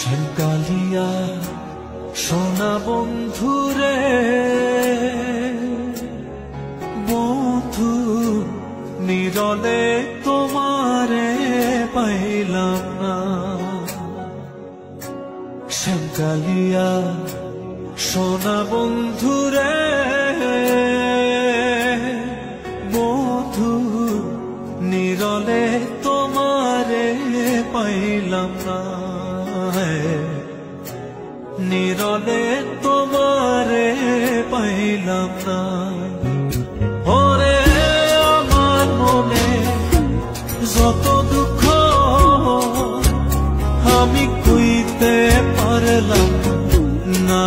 শ্যামকালিয়া সোনা বন্ধুরে বন্ধু নিরলে তোমারে পাইলাম না। শ্যামকালিয়া সোনা বন্ধুরে বন্ধু নিরলে তোমারে পাইলাম না। নিরলে তোমারে পাইলাম না। ওরে আমার মনে যত দুঃখ আমি কইতে পারলাম না।